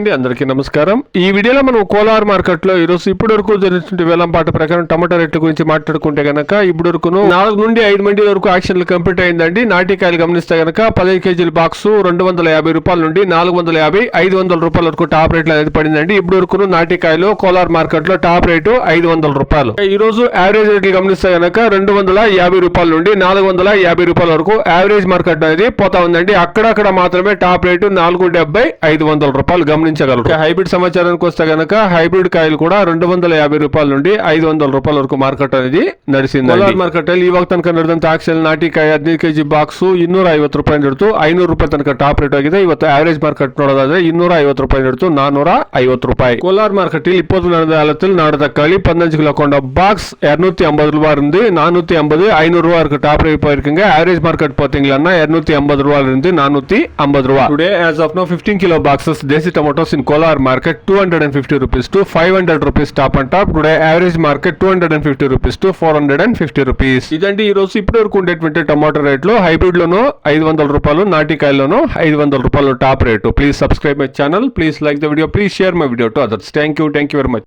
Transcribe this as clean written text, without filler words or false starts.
అండి, అందరికీ నమస్కారం. ఈ వీడియోలో మనం కోలార్ మార్కెట్ లో ఈరోజు ఇప్పటి వరకు జరిగిన వేలంపాట ప్రకారం టమాటా రేట్ల గురించి మాట్లాడుకుంటే గనక ఇప్పుడు వరకు 4 నుండి 5 మంది వరకు యాక్షన్లు కంప్లీట్ అయిందండి. నాటికాయలు గమనిస్తే గనక 15 కేజీల బాక్స్ 250 రూపాయల నుండి 450 500 రూపాయల వరకు టాప్ రేట్లు అనేది పడిందండి. ఇప్పుడు వరకు నాటికాయలు కోలార్ మార్కెట్ లో టాప్ రేటు 500 రూపాయలు. ఈ రోజు యావరేజ్ రేట్లు గమనిస్తే గనక 250 రూపాయల నుండి 450 రూపాయల వరకు యావరేజ్ మార్కెట్ అనేది పోతా ఉందండి. అక్కడక్కడ మాత్రమే టాప్ రేటు 470 500 రూపాయలు గమనించగలరు. హైబ్రిడ్ సమాచారానికి వస్తే గనక హైబ్రిడ్ కాయలు కూడా 250 రూపాయల నుండి 500 రూపాయల వరకు మార్కెట్ అనేది నడిచింది. మార్కెట్ ఈ వक्त ತನಕ ನಡೆದಂತ ಆಕ್ಷನ್ ನಾಟಿಕಾಯಿ 15 ಕೆಜಿ ಬಾಕ್ಸ್ 250 ರೂಪಾಯಿ ಹಿಡಿದು 500 ರೂಪಾಯಿ ತನಕ ಟಾಪ್ ರೇಟ್ ಆಗಿದೆ. ಇವತ್ತು ಆವರೇಜ್ ಮಾರ್ಕೆಟ್ ನೋಡೋದಾದ್ರೆ 250 ರೂಪಾಯಿ ಹಿಡಿದು 450 ರೂಪಾಯಿ. ಕೋಲಾರ್ ಮಾರ್ಕೆಟ್ 20 நடந்த நாடு தக்காளி 15 கிலோ கொண்ட பாக்ஸ் 250 ரூபாய் இருந்து 450 500 ரூபாய் இருக்கு டாப் ரேட் போயிருக்குங்க. ஆவரேஜ் மார்க்கெட் பாத்தீங்கன்னா 250 ரூபாயில இருந்து 450 ரூபாய். Today as of now 15 kilo boxes desi tomatoes in Kolar market 250 rupees to 500 rupees top and top. Today average market 250 rupees to 450 rupees. ఇదండి ఈ రోజు ఇప్పటి వరకు ఉండేటువంటి టమాటో రేట్లు. హైబ్రిడ్ లోను 500 రూపాయలు, నాటికాయల్లోనూ 500 రూపాయలు top rate. Please subscribe my channel, please like the video, please share my video to others. Thank you very much.